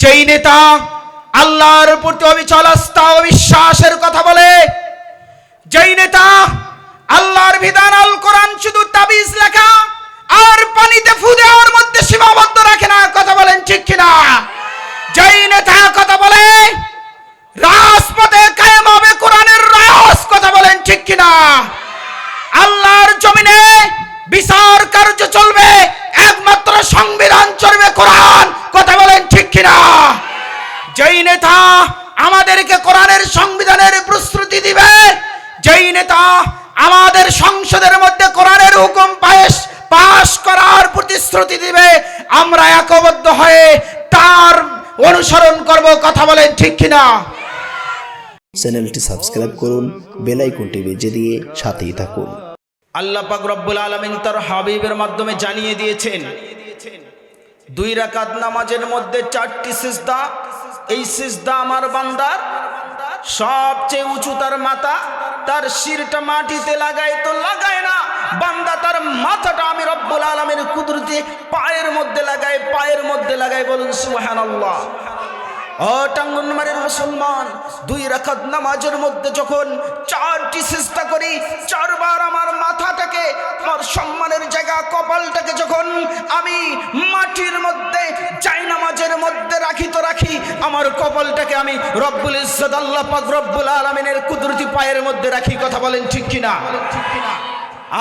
যেই নেতা আল্লাহর প্রতি অবিচল আস্থা ও বিশ্বাসের কথা বলে, যেই নেতা আল্লাহর বিধান আল কোরআন শুধু তাবিজ লেখা আর পানিতে ফু দেওয়ার মধ্যে সীমাবদ্ধ রাখে না, কথা বলেন ঠিক কিনা? যেই নেতা কথা বলে রাজপথে কায়েম হবে কোরআনের রাজ, কথা বলেন ঠিক কিনা? আল্লাহর জমিনে বিচার কার্য চলবে একমাত্র সংবিধান চলবে কোরআন, কথা বলেন ঠিক কিনা? যেই নেতা আমাদেরকে কোরআনের সংবিধানের প্রস্তুতি দিবে, যেই নেতা আমাদের সংসদের মধ্যে কোরআনের হুকুম পাশ করার প্রতিশ্রুতি দিবে, আমরা একবদ্ধ হয়ে তার অনুসরণ করব, কথা বলেন ঠিক কিনা? চ্যানেলটি সাবস্ক্রাইব করুন, বেল আইকনটি বেজে দিয়ে সাথেই থাকুন। আল্লাহ পাক রব্বুল আলামিন তার হাবিবের মাধ্যমে জানিয়ে দিয়েছেন, 2 রাকাত নামাজের মধ্যে 4টি সিজদা, এই সিজদা আমার বান্দার সবচেয়ে উঁচু তার মাথা, তার শিরটা মাটিতে লাগায় তো লাগায় না, বান্দা তার মাথাটা আমি রব্বুল আলামিনের কুদরতে পায়ের মধ্যে লাগায়, বলুন সুবহানাল্লাহ। ও টাঙ্গনমারের মুসলমান, 2 রাকাত নামাজের মধ্যে যখন 4টি সিজদা করি, 4 বার আমার মাথাটাকে, আমার সম্মানের জায়গা কপালটাকে যখন আমি মাটির মধ্যে জায়নামাজের মধ্যে রাখি তো রাখি, আমার কপালটাকে আমি রব্বুল ইজ্জত আল্লাহ পাক রব্বুল আলামিনের কুদরতি পায়ের মধ্যে রাখি, কথা বলেন ঠিক কিনা?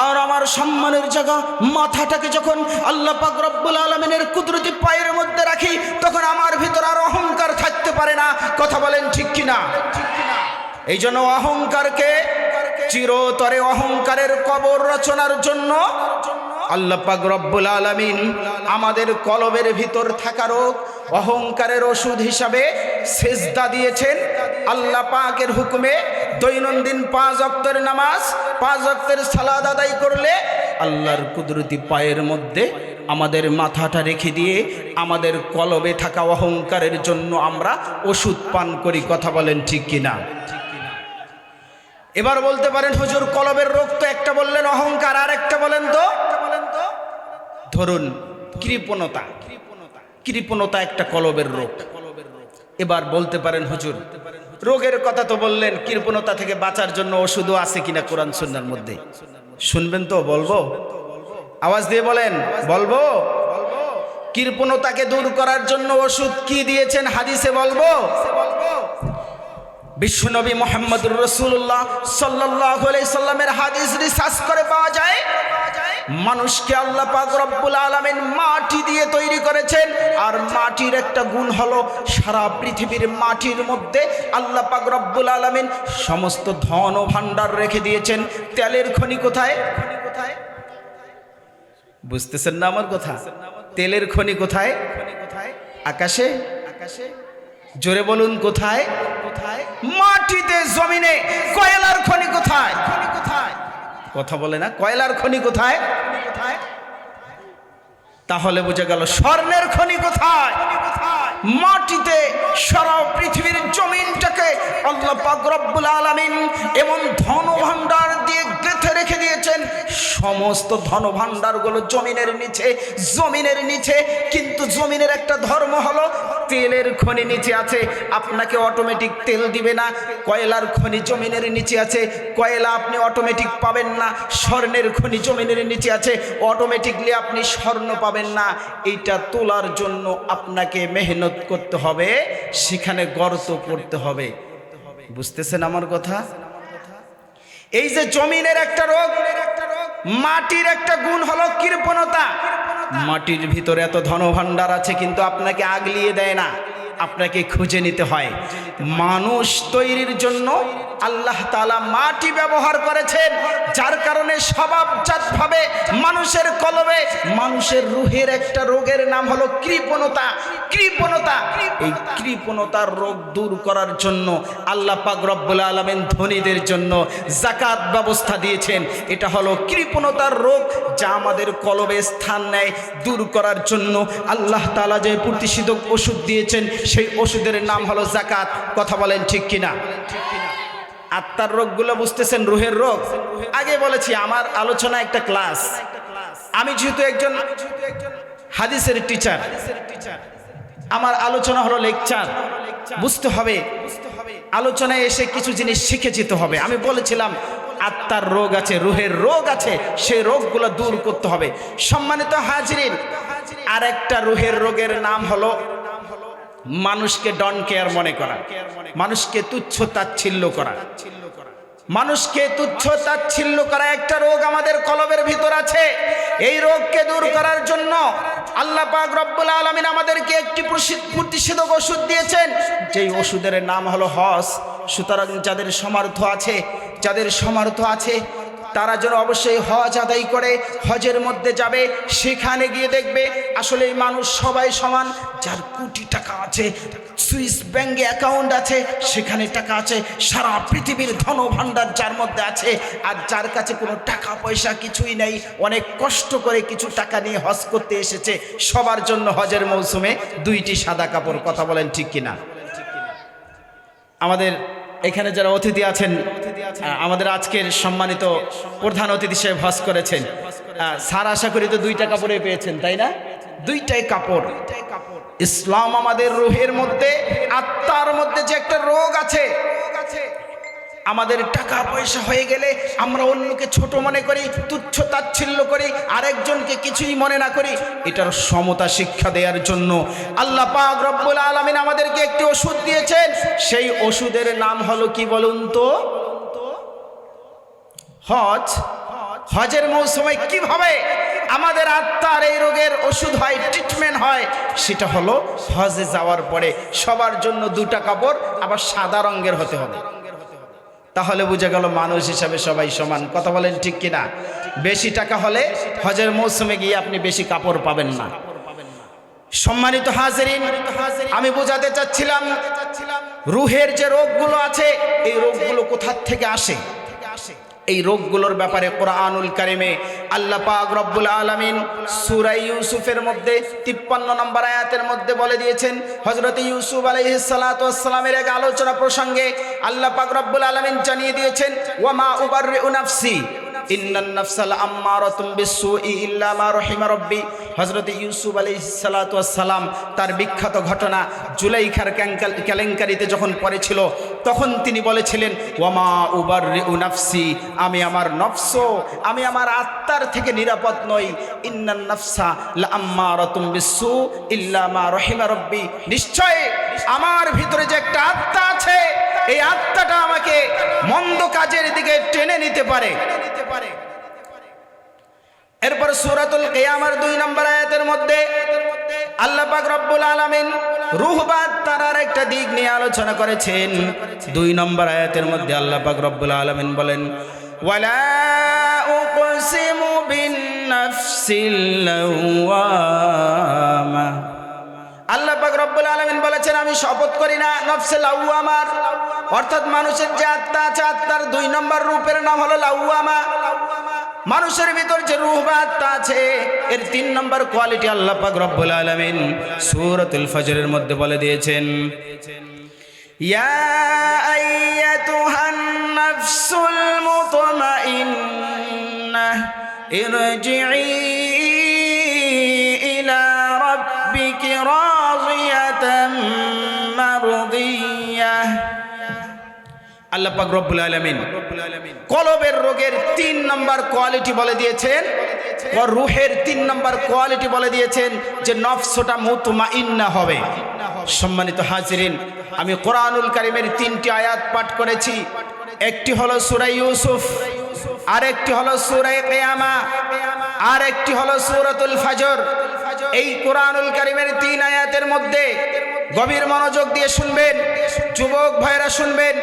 আর আমার সম্মানের জায়গা মাথাটাকে যখন আল্লাহ পাক রব্বুল আলামিনের কুদরতি পায়ের মধ্যে রাখি, তখন আমার ভিতর আর অহংকার থাকতে পারে না, কথা বলেন ঠিক কিনা? এই জন্য অহংকারকে চিরতরে অহংকারের কবর রচনার জন্য আল্লাহ পাক রব্বুল আলামিন আমাদের কলবের ভিতর থাকা রোগ অহংকারের ওষুধ হিসাবে সিজদা দিয়েছেন। আল্লাহ পাকের হুকুমে দৈনন্দিন 5 ওয়াক্তের নামাজ, 5 ওয়াক্তের সালাত আদায় করলে আল্লাহর কুদরতি পায়ের মধ্যে আমাদের মাথাটা রেখে দিয়ে আমাদের কলবে থাকা অহংকারের জন্য আমরা ওষুধ পান করি, কথা বলেন ঠিক কিনা? এবার বলতে পারেন হুজুর কলবের রোগ তো একটা বললেন অহংকার, আর একটা বলেন তো, ধরুন কৃপণতা একটা কলবের রোগ। এবার বলতে পারেন হুজুর রোগের কথা তো বললেন, কৃপণতা থেকে বাঁচার জন্য ওষুধও আছে কিনা কোরআন সুন্নাহর মধ্যে? শুনবেন তো? বলবো? আওয়াজ দিয়ে বলেন, বলবো? কৃপণতাকে দূর করার জন্য ওষুধ কি দিয়েছেন হাদিসে বলবো? বিশ্বনবী মুহাম্মদুর রাসূলুল্লাহ সাল্লাল্লাহু আলাইহি সাল্লামের হাদিস রিসার্চ করে পাওয়া যায়, মানুষকে আল্লাহ পাক রব্বুল আলামিন মাটি দিয়ে তৈরি করেছেন, আর মাটির একটা গুণ হলো সারা পৃথিবীর মাটির মধ্যে আল্লাহ পাক রব্বুল আলামিন সমস্ত ধন ও ভাণ্ডার রেখে দিয়েছেন। তেলের খনি কোথায়? বুঝতেছেন না আমার কথা? তেলের খনি কোথায়? আকাশে। জোরে বলুন কোথায়? মাটিতে, জমিনে। কয়লার খনি কোথায়? কথা বলে না, কয়লার খনি কোথায়? তাহলে বোঝা গেল স্বর্ণের খনি কোথায়? মাটিতে। সারা পৃথিবীর জমিনটাকে আল্লাহ পাক রব্বুল আলামিন এমন ধন ভাণ্ডার দিয়ে গেঁথে রেখে দিয়েছেন, সমস্ত ধন ভাণ্ডারগুলো জমিনের নিচে। কিন্তু জমিনের একটা ধর্ম হলো তেলের খনি নিচে আছে, আপনাকে অটোমেটিক তেল দিবে না। কয়লার খনি জমিনের নিচে আছে, কয়লা আপনি অটোমেটিক পাবেন না। স্বর্ণের খনি জমিনের নিচে আছে, অটোমেটিকলি আপনি স্বর্ণ পাবেন না। এইটা তোলার জন্য আপনাকে মেহনত করতে হবে, সেখানে গর্ত করতে হবে। বুঝতেছেন আমার কথা? এই যে জমিনের একটা রোগ, মাটির একটা গুণ হলো কৃপণতা। মাটির ভিতরে এত ধনভাণ্ডার আছে কিন্তু আপনাকে আগলিয়ে দেয় না, আপনাকে খুঁজে নিতে হয়। মানুষ তৈরির জন্য আল্লাহ তাআলা মাটি ব্যবহার করেছেন, যার কারণে স্বভাবজাতভাবে মানুষের কলবে, মানুষের রুহের একটা রোগের নাম হলো কৃপণতা। এই কৃপণতার রোগ দূর করার জন্য আল্লাহ পাক রব্বুল আলামিন ধনীদের জন্য যাকাত ব্যবস্থা দিয়েছেন। এটা হলো কৃপণতার রোগ যা আমাদের কলবে স্থান নেয়। দূর করার জন্য আল্লাহ তাআলা যে প্রতিষেধক ওষুধ দিয়েছেন, সেই ওষুধের নাম হলো যাকাত। কথা বলেন ঠিক কিনা? আত্মার রোগগুলো বুঝতেছেন, রুহের রোগ। আগে বলেছি আমার আলোচনা একটা ক্লাস। আমি যেহেতু একজন হাদিসের টিচার, আমার আলোচনা হলো লেকচার, বুঝতে হবে আলোচনায় এসে কিছু জিনিস শিখে যেতে হবে। আমি বলেছিলাম আত্মার রোগ আছে, রুহের রোগ আছে, সেই রোগগুলো দূর করতে হবে। সম্মানিত হাজিরিন, আর একটা রুহের রোগের নাম হলো মানুষকে ডন কেয়ার মনে করা, মানুষকে তুচ্ছ তাচ্ছিল্য করা। মানুষকে তুচ্ছ তাচ্ছিল্য করা একটা রোগ আমাদের কলবের ভিতর আছে। এই রোগকে দূর করার জন্য আল্লাহ পাক রব্বুল আলামিন আমাদেরকে একটি প্রতিষেধক ওষুধ দিয়েছেন, যেই ওষুধের নাম হলো হজ। সুতরাং যাদের সামর্থ্য আছে তারা যেন অবশ্যই হজ আদায় করে হজের মধ্যে যাবে। সেখানে গিয়ে দেখবে আসলে এই মানুষ সবাই সমান। যার কোটি টাকা আছে, সুইস ব্যাংকে অ্যাকাউন্ট আছে, সেখানে টাকা আছে, সারা পৃথিবীর ধনভাণ্ডার যার মধ্যে আছে, আর যার কাছে কোনো টাকা পয়সা কিছুই নেই, অনেক কষ্ট করে কিছু টাকা নিয়ে হজ করতে এসেছে। সবার জন্য হজের মৌসুমে দুইটি সাদা কাপড়। কথা বলেন ঠিক কিনা? আমাদের এখানে যারা অতিথি আছেন, আমাদের আজকের সম্মানিত প্রধান অতিথি সাহেব হজ করেছেন, স্যার আশা করি তো দুইটা কাপড়ে পেয়েছেন, তাই না? দুইটাই কাপড়। ইসলাম আমাদের রুহের মধ্যে, আত্মার মধ্যে যে একটা রোগ আছে, আমাদের টাকা পয়সা হয়ে গেলে আমরা অন্যকে ছোট মনে করি, তুচ্ছ তাচ্ছিল্য করি, আরেকজনকে কিছুই মনে না করি। এটার সমতা শিক্ষা দেওয়ার জন্য আল্লাহ পাক রব্বুল আলামিন আমাদেরকে একটি ওষুধ দিয়েছেন। সেই ওষুধের নাম হলো কি বলুন তো? হজ। হজের মৌসুমে কিভাবে আমাদের আত্মার এই রোগের ওষুধ হয়, ট্রিটমেন্ট হয়, সেটা হলো হজে যাওয়ার পরে সবার জন্য দুটা কাপড়, আবার সাদা রঙের হতে হবে। তাহলে বুঝে গেল মানুষ হিসাবে সবাই সমান। কথা বলেন ঠিক কিনা? বেশি টাকা হলে হজের মৌসুমে গিয়ে আপনি বেশি কাপড় পাবেন না। সম্মানিত হাজিরিন, আমি বোঝাতে চাচ্ছিলাম রুহের যে রোগগুলো আছে, এই রোগগুলো কোথা থেকে আসে। এই রোগগুলোর ব্যাপারে কোরআনুল কারিমে আল্লাহ পাক রব্বুল আলামিন সূরা ইউসুফের মধ্যে 53 নম্বর আয়াতের মধ্যে বলে দিয়েছেন। হযরত ইউসুফ আলাইহিস সালাতু ওয়াস সালামের এক আলোচনা প্রসঙ্গে আল্লাহ পাক রব্বুল আলামিন জানিয়ে দিয়েছেন, ওয়া মা উবাররিউ নাফসি ইন্নান নাফসাল আম্মারাতুম বিসসুই ইল্লা মা রাহিমা রাব্বি। হযরত ইউসুফ আলাইহিস সালাতু ওয়াস সালাম তার বিখ্যাত ঘটনা জুলাইখার কেলেঙ্কারিতে যখন পড়েছিল, তখন তিনি বলেছিলেন, ওয়া মা উবাররিউ নাফসি, আমি আমার নফস, আমি আমার আত্মার থেকে নিরাপদ নই। ইন্নান নাফসা লাআম্মারাতুম বিসসু ইল্লা মা রাহিমা রাব্বি, নিশ্চয় আমার ভিতরে যে একটা আত্মা আছে, এই আত্মাটা আমাকে মন্দ কাজের দিকে টেনে নিতে পারে। এরপর সূরাতুল কিয়ামার 2 নম্বর আয়াতের মধ্যে আল্লাহ পাক রব্বুল আলামিন রূহ বা আত্মার একটা দিক নিয়ে আলোচনা করেছেন। 2 নম্বর আয়াতের মধ্যে আল্লাহ পাক রব্বুল আলামিন বলেন, ওয়ালা উকসিমু বিন নাফসিল লাওয়ামা। আল্লাহ পাক রব্বুল আলামিন বলেছেন, আমি শপথ করি না নফসে লাওয়ামার, অর্থাৎ মানুষের যে আত্মা আছে, আত্মার 2 নম্বর রূপের নাম হলো লাওয়ামা। মানুষের ভিতর যে রূহ বা আত্মা আছে, এর 3 নম্বর কোয়ালিটি আল্লাহ পাক রব্বুল আলামিন সূরাতুল ফজরের মধ্যে বলে দিয়েছেন, ইয়া আইয়াতুহান নাফসুল মুতমাইন্নাহ ইরজিই ইলা রাব্বিকি রাযিয়াতাম মারদিয়াহ। আল্লাহ পাক রব্বুল আলামিন কলবের রোগের 3 নম্বর কোয়ালিটি বলে দিয়েছেন, ও রূহের 3 নম্বর কোয়ালিটি বলে দিয়েছেন যে নফসটা মুতমাইন্না হবে। সম্মানিত হাজিরিন, আমি কোরআনুল কারীমের 3টি আয়াত পাঠ করেছি। একটি হলো সূরা ইউসুফ, আরেকটি হলো সূরা কিয়ামা, আরেকটি হলো সূরাতুল ফজর। এই কোরআনুল কারীমের 3 আয়াতের মধ্যে গভীর মনোযোগ দিয়ে শুনবেন, যুবক ভাইরা শুনবেন,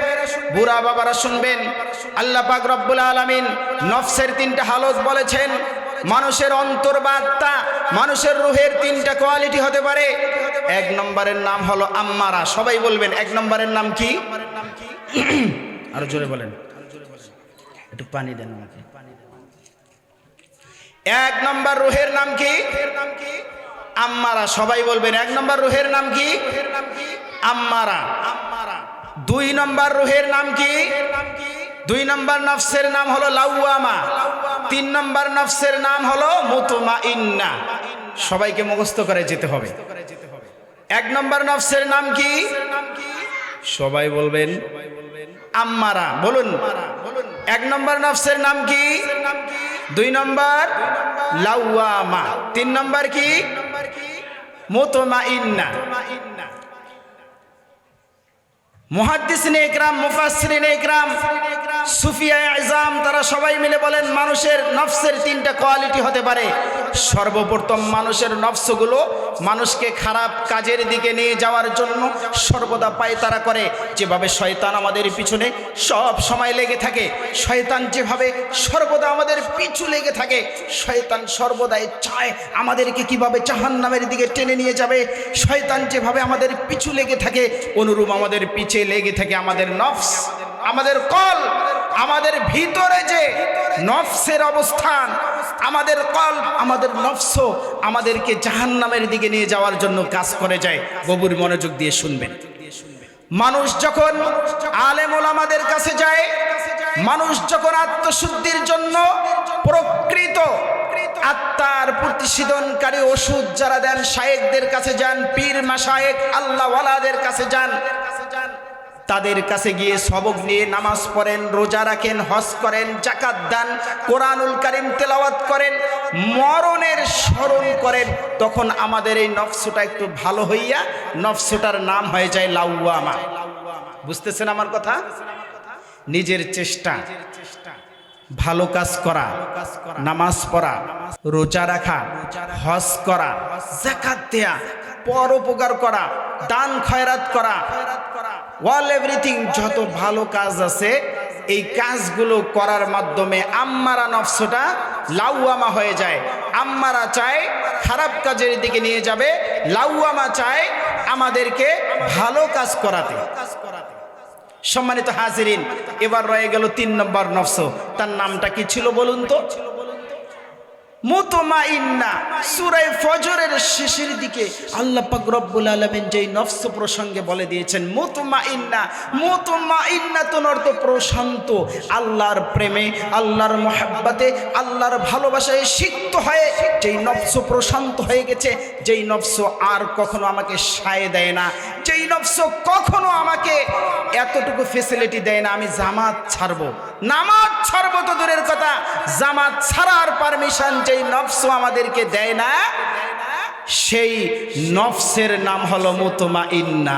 বুড়া বাবারা শুনবেন। আল্লাহ পাক রব্বুল আলামিন নফসের 3টা হালত বলেছেন। মানুষের অন্তর বা আত্মা, মানুষের রূহের 3টা কোয়ালিটি হতে পারে। 1 নম্বরের নাম হলো আম্মারা। সবাই বলবেন 1 নম্বরের নাম কি? আরো জোরে বলেন, একটু পানি দেন আমাকে। 1 নম্বর রূহের নাম কি? আম্মারা। সবাই বলবেন 1 নম্বর রূহের নাম কি? আম্মারা। 2 নম্বর রূহের নাম কি? 2 নম্বর নফসের নাম হলো লাওয়ামা। 3 নম্বর নফসের নাম হলো মুতমাইন্না। সবাইকে মুখস্থ করে যেতে হবে। এক নম্বর নফসের নাম কি? সবাই বলবেন আম্মারা। বলুন এক নম্বর নফসের নাম কি? 2 নম্বর লাওয়ামা। 3 নম্বর কি? মুতমাইন্না। মুহাদ্দিসিনে ইকরাম, মুফাসসিরিনে ইকরাম, সুফিয়ায়ে আযম তারা সবাই মিলে বলেন মানুষের নফসের 3টা কোয়ালিটি হতে পারে। সর্বপ্রথম মানুষের নফসগুলো মানুষকে খারাপ কাজের দিকে নিয়ে যাওয়ার জন্য সর্বদা পায়তারা করে। যেভাবে শয়তান আমাদের পিছনে সব সময় লেগে থাকে, শয়তান যেভাবে সর্বদা আমাদের পিছু লেগে থাকে, শয়তান সর্বদাই চায় আমাদেরকে কিভাবে জাহান্নামের দিকে টেনে নিয়ে যাবে। শয়তান যেভাবে আমাদের পিছু লেগে থাকে, অনুরূপ আমাদের পিছে লেগে থাকে আমাদের নফস, আমাদের কল, আমাদের ভিতরে যে নফসের অবস্থান, আমাদের কল, আমাদের নফস আমাদেরকে জাহান্নামের দিকে নিয়ে যাওয়ার জন্য কাজ করে যায়। গভীর মনোযোগ দিয়ে শুনবেন। মানুষ যখন আলেম ওলামাদের কাছে যায়, মানুষ যখন আত্মশুদ্ধির জন্য প্রকৃত আত্মার প্রতিশোধনকারী ওষুধ যারা দেন শায়েখদের কাছে যান, পীর মাশায়েখ আল্লাহওয়ালাদের কাছে যান, তাদের কাছে গিয়ে সবক নিয়ে নামাজ পড়েন, রোজা রাখেন, হজ করেন, যাকাত দান, কোরআনুল কারীম তেলাওয়াত করেন, মরণের স্মরণ করেন, তখন আমাদের এই নফসটা একটু ভালো হইয়া নফসটার নাম হয়ে যায় লাওয়ামা। বুঝতেছেন আমার কথা? নিজের চেষ্টা, ভালো কাজ করা, নামাজ পড়া, রোজা রাখা, হজ করা, যাকাত দেয়া, পরোপকার করা, দান খয়রাত করা, অল এভরিথিং, যত ভালো কাজ আছে এই কাজগুলো করার মাধ্যমে আম্মারা নফসটা লাওয়ামা হয়ে যায়। আম্মারা চায় খারাপ কাজের দিকে নিয়ে যাবে, লাওয়ামা চায় আমাদেরকে ভালো কাজ করাতে। সম্মানিত হাজিরিন, এবার রয়ে গেল 3 নম্বর নফস। তার নামটা কি ছিল বলুন তো? মুতমাইন্না। সূরা ফজরের শেষের দিকে আল্লাহ পাক রব্বুল আলামিন যেই নফস প্রসঙ্গে বলে দিয়েছেন মুতমাইন্না, মুতমাইন্নাতুন অর্থ প্রশান্ত, আল্লাহর প্রেমে, আল্লাহর মহব্বতে, আল্লাহর ভালোবাসায় সিক্ত হয়ে যেই নফস প্রশান্ত হয়ে গেছে, যেই নফস আর কখনো আমাকে সায় দেয় না, যেই নফস কখনো আমাকে এতটুকু ফেসিলিটি দেয় না আমি জামাত ছাড়বো, নামাজ ছাড়বো তো দূরের কথা, জামাত ছাড়ার পারমিশন যেই নফস আমাদেরকে দেয় না, সেই নফসের নাম হলো মুতমাইন্না।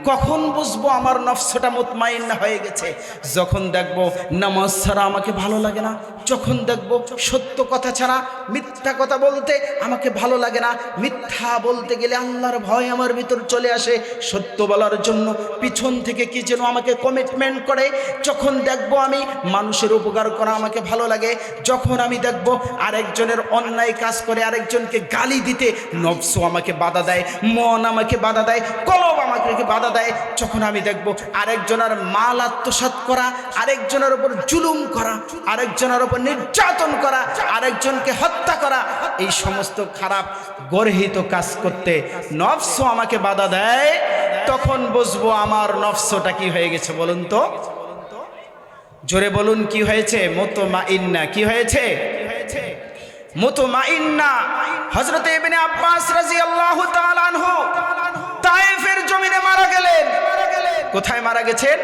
কখন বুঝবো আমার নফসটা মুতমাইন্না হয়ে গেছে? যখন দেখবো নামাজ ছাড়া আমাকে ভালো লাগে না, যখন দেখবো সত্য কথা ছাড়া মিথ্যা কথা বলতে আমাকে ভালো লাগে না, মিথ্যা বলতে গেলে আল্লাহর ভয় আমার ভিতর চলে আসে, সত্য বলার জন্য পিছন থেকে কি যেন আমাকে কমিটমেন্ট করে, যখন দেখবো আমি মানুষের উপকার করা আমাকে ভালো লাগে, যখন আমি দেখবো আরেকজনের অন্যায় কাজ করে আরেকজনকে গালি দিতে নফস আমাকে বাধা দেয়, মন আমাকে বাধা দেয়, কলব আমাকে বাধা দেয়, যখন আমি দেখবো আরেকজনের মাল আত্মসাৎ করা, আরেকজনের উপর জুলুম করা, আরেকজনের উপর নির্যাতন করা, আরেকজনকে হত্যা করা, এই সমস্ত খারাপ গর্হিত কাজ করতে নফস আমাকে বাধা দেয়, তখন বুঝবো আমার নফসটা কি হয়ে গেছে বলুন তো? জোরে বলুন কি হয়েছে? মুতমাইন্না। কি হয়েছে? মুতমাইন্না। হযরত ইবনে আব্বাস রাদিয়াল্লাহু তাআলা আনহু তায়েফের জমিনে মারা গেলেন। কোথায় মারা গেছেন?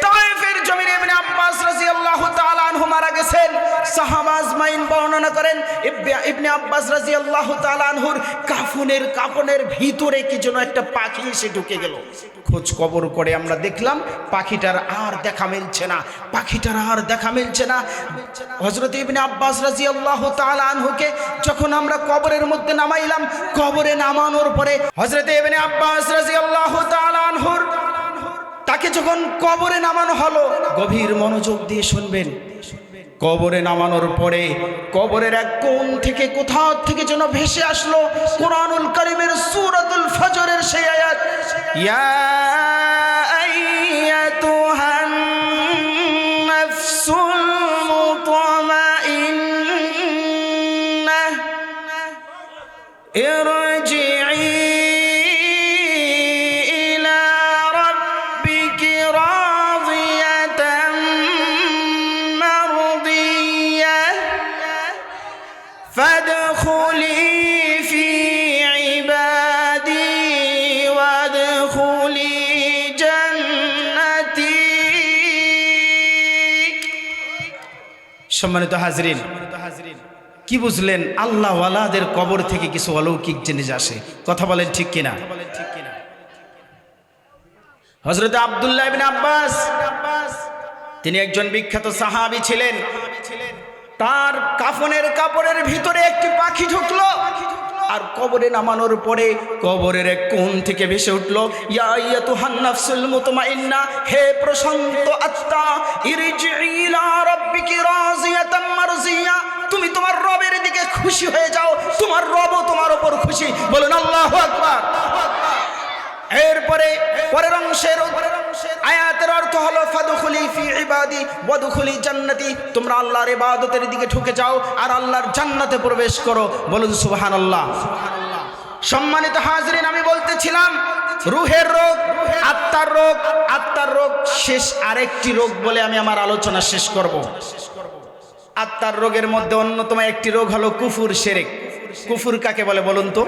তায়েফের জমিনে ইবনে আব্বাস রাদিয়াল্লাহু তাআলা আনহু মারা গেছেন। সাহাবা আজমাইন বর্ণনা করেন ইবনে আব্বাস রাদিয়াল্লাহু তাআলা আনহুর কাফনের ভিতরে কি যেন একটা পাখি এসে ঢুকে গেল। খোঁজ খবর করে আমরা দেখলাম পাখিটার আর দেখা মিলছে না, পাখিটার আর দেখা মিলছে না। হযরত ইবনে আব্বাস রাদিয়াল্লাহু তাআলা আনহুকে যখন আমরা কবরের মধ্যে নামাইলাম, কবরে নামানোর পরে হযরত ইবনে আব্বাস রাদিয়াল্লাহু তাআলা আনহুর তাকে যখন কবরে নামানো হলো, গভীর মনোযোগ দিয়ে শুনবেন, কবরে নামানোর পরে কবরের এক কোণ থেকে কোথাও থেকে যেন ভেসে আসলো কোরআনুল কারীমের সূরাতুল ফজরের সেই আয়াত, ইয়া আইয়াতুহান নাফসুল মুতমাইন্নাহ ইরজিই فادخلي في عبادي সম্মানিত হাজরিন, কি বুঝলেন? আল্লাহওয়ালাদের কবর থেকে কিছু অলৌকিক জিনিস আসে। কথা বলেন ঠিক কিনা? হযরত আব্দুল্লাহ ইবনে আব্বাস, তিনি একজন বিখ্যাত সাহাবী ছিলেন। তার কাফনের কাপড়ের ভিতরে একটি পাখি ঢুকলো, আর কবরে নামানোর পরে কবরের এক কোণ থেকে ভেসে উঠলো, ইয়া আইয়াতুহান নাফসুল মুতমাইন্না, হে প্রশান্ত আত্মা, ইরজিই ইলা রাব্বিকি রাজিয়াতাম মারজিয়া, তুমি তোমার রবের দিকে খুশি হয়ে যাও, তোমার রবও তোমার উপর খুশি। বলুন আল্লাহু আকবার। এরপরে পরের অংশের আয়াতের অর্থ হলো ফাদখুলি ফি ইবাদি ওয়াদখুলি জান্নাতি, তোমরা আল্লাহর ইবাদতের দিকে ঢুকে যাও আর আল্লাহর জান্নাতে প্রবেশ করো। বলুন সুবহানাল্লাহ। সম্মানিত হাজরিন, আমি বলতেছিলাম রূহের রোগ, আত্মার রোগ। আত্মার রোগ শেষ আরেকটি রোগ বলে আমি আমার আলোচনা শেষ করব। আত্মার রোগের মধ্যে অন্যতম একটি রোগ হলো কুফর, শিরক। কুফর কাকে বলে বলুন তো?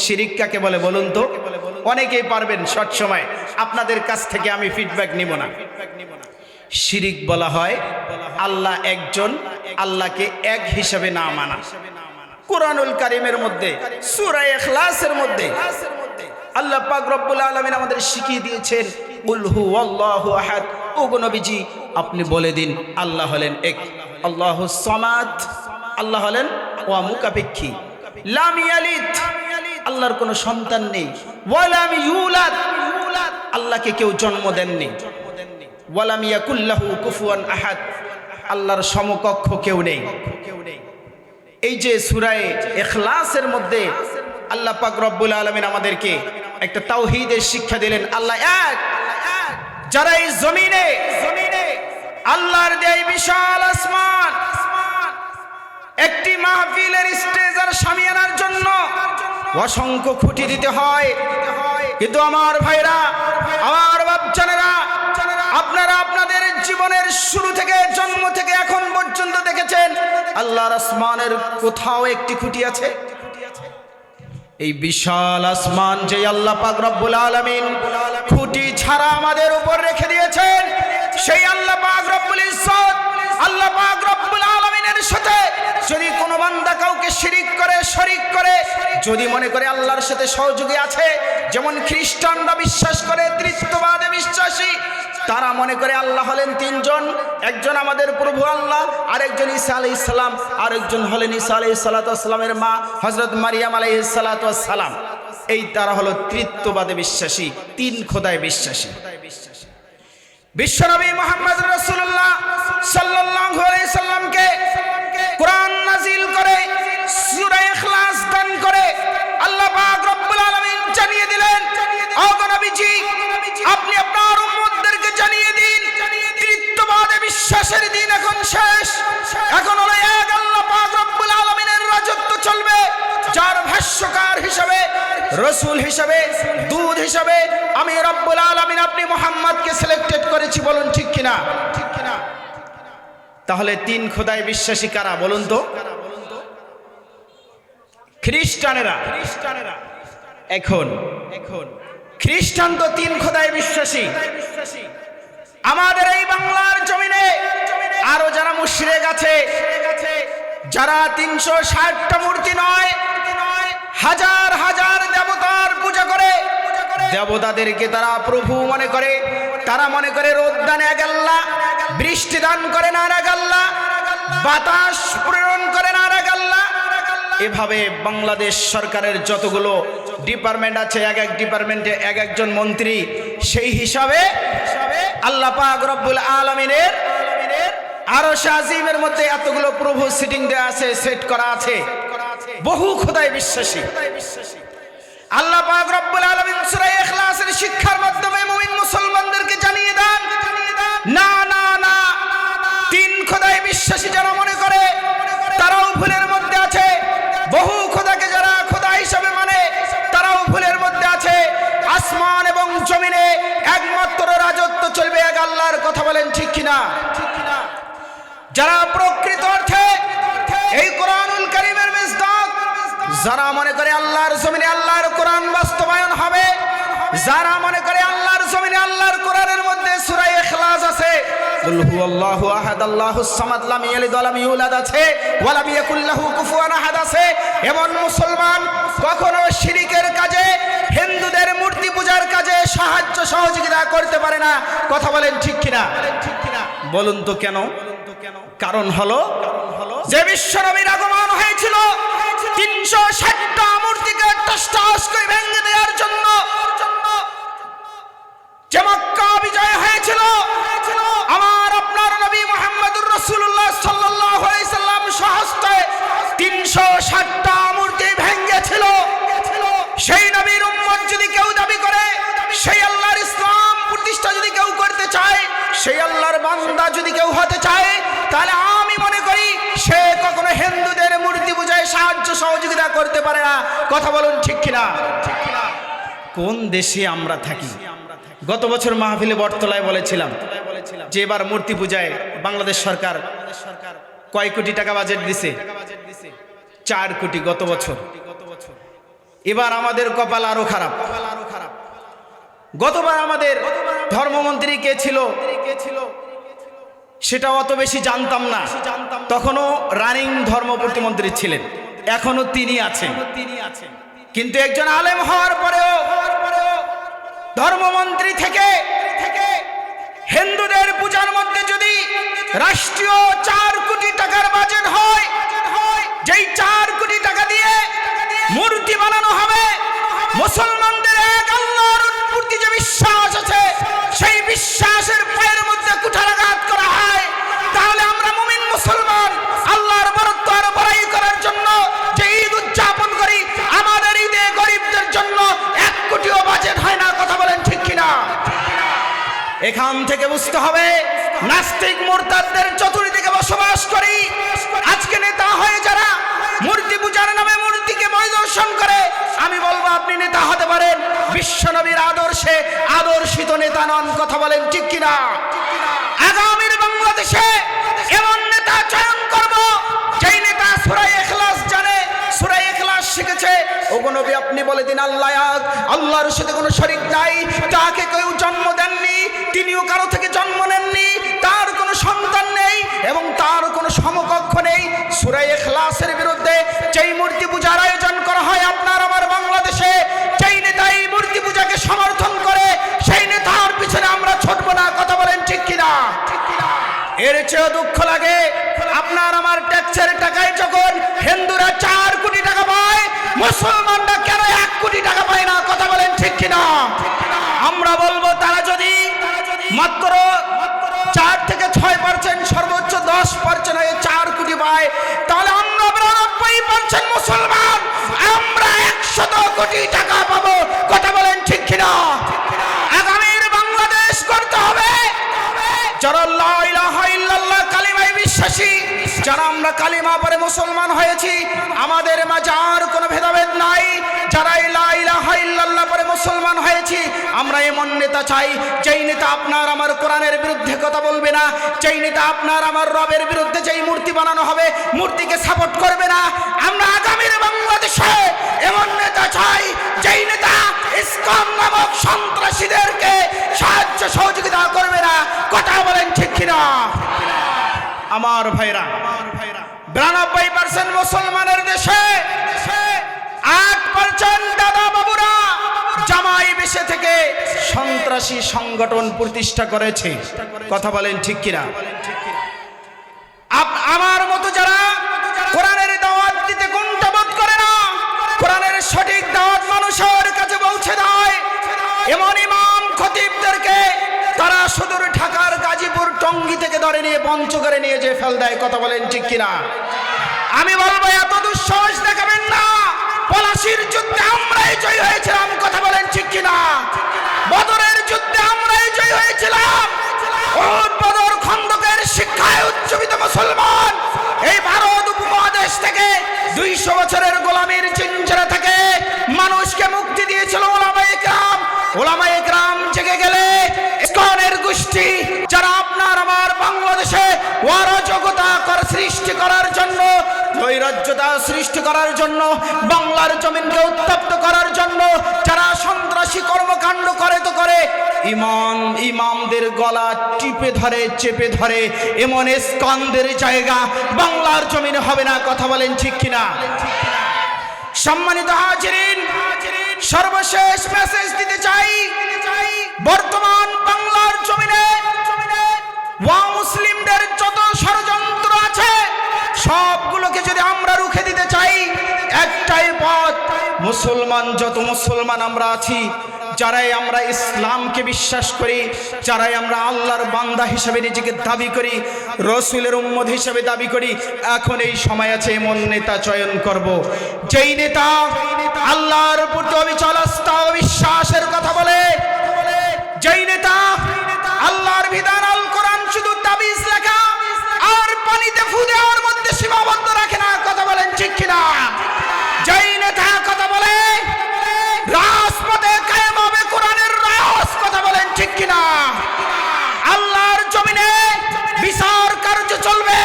শিরিক কাকে বলে বলুন তো? অনেকেই পারবেন, শর্ট সময় আপনাদের কাছ থেকে আমি ফিডব্যাক নিব না। শিরিক বলা হয় আল্লাহ একজন, আল্লাহকে এক হিসাবে না মানা। কুরআনুল কারীমের মধ্যে সূরা ইখলাসের মধ্যে আল্লাহ পাক রব্বুল আলামিন আমাদের শিখিয়ে দিয়েছেন, কুল হুয়াল্লাহু আহাদ। ওগো নবীজি, আপনি বলে দিন আল্লাহ হলেন এক, আল্লাহুস সামাদ, আল্লাহ হলেন ওয়ামুকাপেক্ষী, লাম ইয়ালিদ, আল্লাহর কোনো সন্তান নেই, ওয়ালাম ইউলাদ, আল্লাহকে কেউ জন্ম দেননি, ওয়ালাম ইয়াকুল লাহু কুফুয়ান আহাদ, আল্লাহর সমকক্ষ কেউ নেই। এই যে সূরা ইখলাসের মধ্যে আল্লাহ পাক রব্বুল আলামিন আমাদেরকে একটা তাওহীদের শিক্ষা দিলেন। আল্লাহ এক। যারা এই জমিনে আল্লাহর দেয় বিশাল আসমান, একটি মাহফিলের স্টেজ আর শামিয়ানার জন্য অসংখ্য খুঁটি দিতে হয়, কিন্তু আমার ভাইরা, আমার বাপজানেরা, আপনারা আপনাদের জীবনের শুরু থেকে, জন্ম থেকে এখন পর্যন্ত দেখেছেন আল্লাহর আসমানের কোথাও একটি খুঁটি আছে? এই বিশাল আসমান যে আল্লাহ পাক রব্বুল আলামিন খুঁটি ছাড়া আমাদের উপর রেখে দিয়েছেন, সেই আল্লাহ পাক রব্বুল ইজ্জত, আল্লাহ পাক রব্বুল আলামিনের সাথে যদি কোনো বান্দা কাউকে শিরিক করে, শরীক করে, যদি মনে করে আল্লাহর সাথে সহযোগী আছে, যেমন খ্রিস্টানরা বিশ্বাস করে, ত্রিত্ববাদে বিশ্বাসী, তারা মনে করে আল্লাহ হলেন তিনজন, একজন আমাদের প্রভু আল্লাহ, আরেকজন ঈসা আলাইহিস সালাম, আরেকজন হলেন ঈসা আলাইহিস সালাতু ওয়াস সালামের মা হযরত মারিয়াম আলাইহিস সালাতু ওয়াস সালাম। এই তারা হলো ত্রিত্ববাদে বিশ্বাসী, তিন খোদায় বিশ্বাসী। বিশ্বনবী মুহাম্মদ রাসূলুল্লাহ সাল্লাল্লাহু আলাইহি সাল্লামকে কোরআন নাজিল করে, সূরা ইখলাস দান করে আল্লাহ পাক রব্বুল আলামিন জানিয়ে দিলেন, ও নবীজি, আপনি আপনার উম্মতদেরকে জানিয়ে দিন, ত্রিত্ববাদে বিশ্বাসের দিন এখন শেষ। এখন হলো এক আল্লাহ পাক রব্বুল আলামিনের রাজত্ব চলবে, যার ভাষ্যকার হিসাবে, রাসূল হিসাবে, দূত হিসাবে আমি রব্বুল আলামিন আপনি মুহাম্মদকে সিলেক্টেড করেছি। বলুন ঠিক কিনা? তাহলে তিন খোদায় বিশ্বাসী কারা বলুন তো? খ্রিস্টানেরা। এখন খ্রিস্টান তো তিন খোদায় বিশ্বাসী। আমাদের এই বাংলার জমিনে আরো যারা মুশরিক আছে, যারা 360টা মূর্তি নয়, হাজার হাজার দেবতার পূজা করে, দেবতাদেরকে তারা প্রভু মনে করে, তারা মনে করে রোদ দান এক আল্লাহ, বৃষ্টি দান করেন আর এক আল্লাহ, বাতাস প্রেরণ করেন আর এক আল্লাহ। এভাবে বাংলাদেশ সরকারের যতগুলো ডিপার্টমেন্ট আছে, এক এক ডিপার্টমেন্টে এক একজন মন্ত্রী, সেই হিসাবে আল্লাহ পাক রব্বুল আলামিনের আরশ আজিমের মধ্যে এতগুলো প্রভু সিটিং দেয়া আছে, সেট করা আছে, বহু খোদায় বিশ্বাসী। আল্লাহ পাক রব্বুল আলামিন সূরা ইখলাসের শিক্ষার মাধ্যমে মুমিন মুসলমানদেরকে জানিয়ে দেন, না না না, তিন খোদায় বিশ্বাসী যারা মনে করে তারাও ভুলের মধ্যে আছে, বহু খোদাকে যারা খোদা হিসাবে মানে তারাও ভুলের মধ্যে আছে। আসমান এবং জমিনে একমাত্র রাজত্ব চলবে এক আল্লাহর। কথা বলেন ঠিক কিনা? যারা প্রকৃত অর্থে এই কোরআনুল কারীমের মিসদাক, যারা মনে করে আল্লাহর জমিনে আল্লাহর কোরআন বাস্তবায়ন হবে, যারা মনে করে আল্লাহর জমিনে আল্লাহর কোরআনের মধ্যে সূরা ইখলাস আছে, কুল হুয়াল্লাহু আহাদ আল্লাহুস সামাদ লাম ইয়ালিদ ওয়া লাম ইউলাদ আছে, ওয়া লাম ইয়াকুল লাহু কুফুয়ান আহাদ আছে। এমন মুসলমান কখনো শিরকের কাজে, হিন্দুদের মূর্তি পূজার কাজে সাহায্য সহযোগিতা করতে পারে না। কথা বলেন ঠিক কিনা? বলুন তো কেন? কারণ হলো যে বিশ্বনবীর আগমন হয়েছিল 360টা মূর্তিকে টসটস করে ভেঙে দেওয়ার জন্য, যে মক্কা বিজয় হয়েছিল, আমার আপনার নবী মুহাম্মদুর রাসূলুল্লাহ সাল্লাল্লাহু আলাইহি সাল্লাম সহস্তে 360টা মূর্তি ভেঙেছিল। সেই নবীর উম্মত যদি কেউ দাবি করে, সেই আল্লাহর ইসলাম প্রতিষ্ঠা যদি কেউ করতে চায়, সেই আল্লাহর বান্দা যদি কেউ হতে চায়, তাহলে আমি মনে করি সে কখনো হিন্দুদের মূর্তি পূজায় সাহায্য সহযোগিতা করতে পারে না। কথা বলুন ঠিক কিনা? কোন দেশে আমরা থাকি? গত বছর মাহফিলে বটতলায় বলেছিলাম যে এবার মূর্তি পূজায় বাংলাদেশ সরকার কয় কোটি টাকা বাজেট দিছে? 4 কোটি গত বছর। এবার আমাদের কপাল আরো খারাপ। গতবার আমাদের ধর্মমন্ত্রী কে ছিল সেটা অত বেশি জানতাম না, তখনও রানিং ধর্ম প্রতিমন্ত্রী ছিলেন, এখনো তিনি আছেন। কিন্তু একজন আলেম হওয়ার পরেও ধর্মমন্ত্রী থেকে হিন্দুদের পূজার মধ্যে যদি রাষ্ট্রীয় 4 কোটি টাকার বাজেট হয়, যেই 4 কোটি টাকা দিয়ে মূর্তি বানানো হবে, মুসলমানদের এক আল্লাহর প্রতি যে বিশ্বাস আছে, সেই বিশ্বাসের পায়ের মধ্যে কুঠারাঘাত করা হয়, তাহলে আমরা মুমিন মুসলমান আল্লাহর বরত্ব আর বড়াই করার জন্য যে ঈদ উদযাপন করি, আমাদের ঈদে গরিবদের জন্য 1 কোটিও বাজেট হয় না। কথা বলেন ঠিক কিনা? এখান থেকে বুঝতে হবে নাস্তিক মুরতাদদের চতুর্দিকে বসবাস করি। আজকে নেতা হয়ে যারা মূর্তি পূজার নামে মূর্তিকে পরিদর্শন করে, আমি বলবো আপনি নেতা হতে পারেন, বিশ্বনবীর আদর্শে আদর্শিত নেতা নন। কথা বলেন ঠিক কিনা? আগামীর বাংলাদেশে এমন নেতা চয়ন করব, যেই নেতা সূরা ইখলাস জানে, সূরা ইখলাস শিখেছে। ওগো নবী আপনি বলে দিন আল্লাহ এক, আল্লাহর সাথে কোনো শরীক নাই, তাকে কেউ জন্ম দেননি, তিনিও কারো থেকে জন্ম নেননি, তার কোনো সন্তান নেই এবং তার কোনো সমকক্ষ নেই। সূরা ইখলাসের বিরুদ্ধে যেই মূর্তি পূজার আয়োজন করা হয় আপনার আমার বাংলাদেশে, যেই নেতা এই মূর্তি পূজাকে সমর্থন করে, সেই নেতার পিছনে আমরা ছুটবো না। কথা বলেন ঠিক কিনা? এর চেয়ে দুঃখ লাগে আপনার আমার ট্যাক্সের টাকায় যখন হিন্দুরা 4 কোটি টাকা পায়, মুসলমানরা কেন 1 কোটি টাকা পায় না? কথা বলেন ঠিক কিনা? আমরা বলবো তারা যদি মাত্র 4 থেকে 6%, সর্বোচ্চ 10% হয়ে 4 কোটি পায়, তাহলে আমরা 90% মুসলমান আমরা 100 কোটি টাকা পাবো। কথা বলেন ঠিক কিনা? আগামীর বাংলাদেশ করতে হবে যারা লা ইলাহা ইল্লাল্লাহ কালিমায় বিশ্বাসী, যারা আমরা কালিমা পড়ে মুসলমান হয়েছি, আমাদের মাঝে আর কোনো ভেদাভেদ নাই। যারা লা ইলাহা ইল্লাল্লাহ পড়ে মুসলমান হয়েছি, আমরা এমন নেতা চাই যেই নেতা আপনার আমার কোরআনের বিরুদ্ধে কথা বলবে না, যেই নেতা আপনার আমার রবের বিরুদ্ধে যেই মূর্তি বানানো হবে মূর্তিকে সাপোর্ট করবে না। আমরা আগামীর বাংলাদেশে এমন নেতা চাই যেই নেতা ইসলাম নামক সন্ত্রাসীদেরকে সাহায্য সহযোগিতা করবে না। কথা বলেন ঠিক কিনা? আমার ভাইরা, 92% মুসলমানের দেশে 8% দাদা বাবুরা জামাই বেশে থেকে সন্ত্রাসী সংগঠন প্রতিষ্ঠা করেছে। কথা বলেন ঠিক কিনা? আমার মতো যারা কোরআনের দাওয়াত দিতে কুণ্ঠাবোধ করে না, কোরআনের সঠিক দাওয়াত মানুষের কাছে পৌঁছে দেয়, এমন ইমাম খতিবদেরকে তারা সুদূর ঢাকার গাজীপুর টঙ্গী থেকে ধরে নিয়ে পঞ্চগড়ে নিয়ে যে ফেল দেয়। কথা বলেন ঠিক কিনা? আমি বলবো এত দুঃসাহস দেখাবেন না। পলাশির যুদ্ধে আমরাই জয় হয়েছিলাম। কথা বলেন ঠিক কিনা? বদরের যুদ্ধে আমরাই জয় হয়েছিলাম। উহুদ, বদর, খন্দকের শিক্ষায় উজ্জীবিত মুসলমান এই ভারত উপমহাদেশ থেকে 200 বছরের গোলামীর চিঞ্জরা থেকে মানুষকে মুক্তি দিয়েছিল ওলামায়ে কেরাম। ওলামায়ে কেরাম জেগে গেলে ইসকনের গোষ্ঠী যারা আপনার আমার বাংলাদেশে অরাজকতা সৃষ্টি করার জন্য অরাজ্যতা সৃষ্টি করার জন্য, বাংলার জমিনকে উত্তপ্ত করার জন্য যারা সন্ত্রাসী কর্মকাণ্ড করে তো করে, ইমামদের গলা টিপে ধরে চেপে ধরে এমন স্কন্দের জায়গা বাংলার জমিনে হবে না। কথা বলেন ঠিক কিনা? সম্মানিত হাজিরিন, সর্বশেষ মেসেজ দিতে চাই, বর্তমান বাংলার জমিনে ওয়া মুসলিমদের যত ষড়যন্ত্র আছে সবগুলোকে যদি আমরা রুখে দিতে চাই, একটাই পথ। মুসলমান যত মুসলমান আমরা আছি, যারাই আমরা ইসলামকে বিশ্বাস করি, যারাই আমরা আল্লাহর বান্দা হিসেবে নিজেকে দাবি করি, রসুলের উম্মত হিসেবে দাবি করি, এখন এই সময় আছে এমন নেতা চয়ন করব, যেই নেতা আল্লাহর প্রতি অবিচল আস্থা ও বিশ্বাসের কথা বলে, যেই নেতা আল্লাহর বিধান আল কোরআন শুধু তাবিজ লেখা আর পানিতে ফু দেওয়ার মধ্যে সীমাবদ্ধ রাখে না। কথা বলেন ঠিক কিনা? যেই নেতা কথা বলে রাজপথে কায়েম হবে কোরআনের রাজ। কথা বলেন ঠিক কিনা? আল্লাহর জমিনে বিচার কার্য চলবে,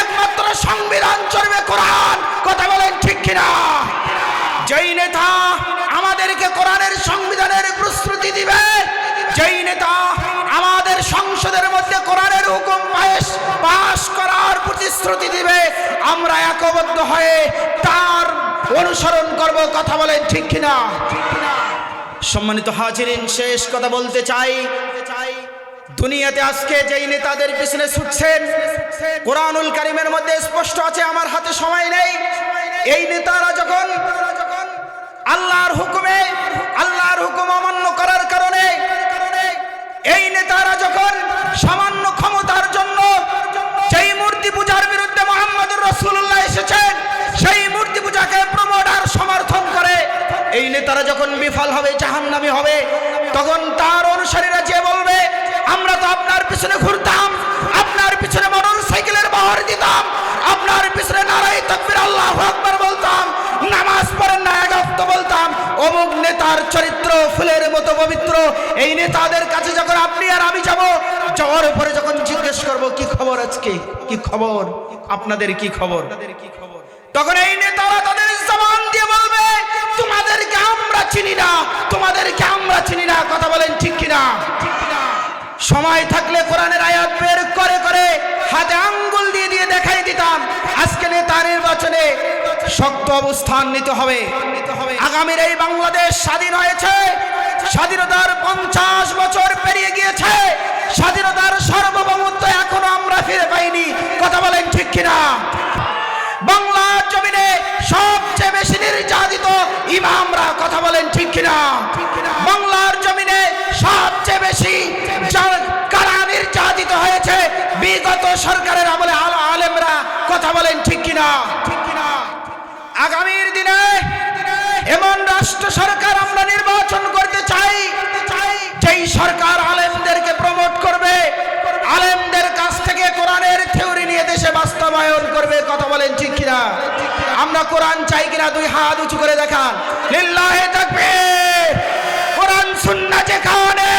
একমাত্র সংবিধান চলবে, কোরআন। কথা বলেন ঠিক কিনা? যেই নেতা আমাদেরকে কোরআনের সংবিধানের প্রস্তুতি দিবে, যেই নেতা আমাদের সংসদের মধ্যে কোরআনের হুকুম পাশ করার প্রতিশ্রুতি দিবে, আমরা একবদ্ধ হয়ে তার অনুসরণ করব। কথা বলেন ঠিক কিনা? সম্মানিত হাজিরিন, শেষ কথা বলতে চাই, দুনিয়াতে আজকে যেই নেতাদের পিছনে ছুটছেন, কোরআনুল কারীমের মধ্যে স্পষ্ট আছে, আমার হাতে সময় নেই, এই নেতারা যখন আল্লাহর হুকুম অমান্য করার কারণে, এই নেতারা যখন সামান্য ক্ষমতার জন্য যেই মূর্তি পূজার বিরুদ্ধে মুহাম্মদুর রাসূলুল্লাহ এসেছেন, সেই মূর্তি পূজাকে প্রমোট আর সমর্থন করে, এই নেতারা যখন বিফল হবে, জাহান্নামী হবে, তখন তার অনুসারীরা যে বলবে, আমরা তো আপনার পিছনে ঘুরতাম, আপনার পিছনে মোটরসাইকেলের বহর দিতাম, আপনার পিছনে নারায়ে তাকবীর আল্লাহু আকবার বলতাম, নামাজ পড়েন না এক ওয়াক্ত বলতাম, অমুক নেতার চরিত্র ফুলের মতো পবিত্র। এই নেতাদের কাছে যখন আপনি আর আমি যাওয়ার পরে যখন জিজ্ঞেস করব, কি খবর আজকে, কি খবর, আপনাদের কি খবর, তখন এই নেতারা তাদের জবান দিয়ে বলবে, তোমাদেরকে আমরা চিনি না, তোমাদেরকে আমরা চিনি না। কথা বলেন ঠিক কিনা? সময় থাকলে কোরআনের আয়াত বের করে করে হাতে আঙ্গুল দিয়ে দিয়ে দেখাই দিতাম। আজকে নেতা নির্বাচনে শক্ত অবস্থান নিতে হবে। আগামীর এই বাংলাদেশ স্বাধীন হয়েছে, স্বাধীনতার 50 বছর পেরিয়ে গিয়েছে, স্বাধীনতার সার্বভৌমত্ব এখনো আমরা ফিরে পাইনি। কথা বলেন ঠিক কিনা? বাংলার জমিনে সবচেয়ে বেশি নির্যাতিত ইমামরা। কথা বলেন ঠিক কিনা? বাংলার জমিনে সবচেয়ে বেশি কারা নির্যাতিত হয়েছে বিগত সরকারের আমলে আলেমরা। কথা বলেন ঠিক কিনা? আগামীর দিনে এমন রাষ্ট্র সরকার আমরা নির্বাচন করতে চাই, যেই সরকার আলেমদেরকে প্রমোট করবে, আলেমদের কাছ থেকে কোরআনের থিওরি নিয়ে দেশে বাস্তবায়ন করবে। কথা বলেন ঠিক কিনা? আমরা কোরআন চাই কিনা? দুই হাত উঁচু করে দেখান। লিল্লাহি তাকবীর। কোরআন সুন্নাহ যেখানে,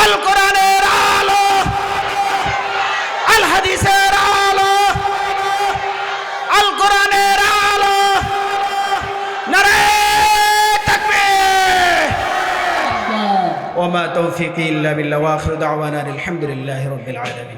আল কোরআনের আলো, আল হাদিসের আলো, আল কোরআনের আলো, নারায়ে তাকবীর। ওয়া মা তাওফীকি ইল্লা বিল্লাহ ওয়া আখিরু দাওয়ানা আলহামদুলিল্লাহি রাব্বিল আলামিন।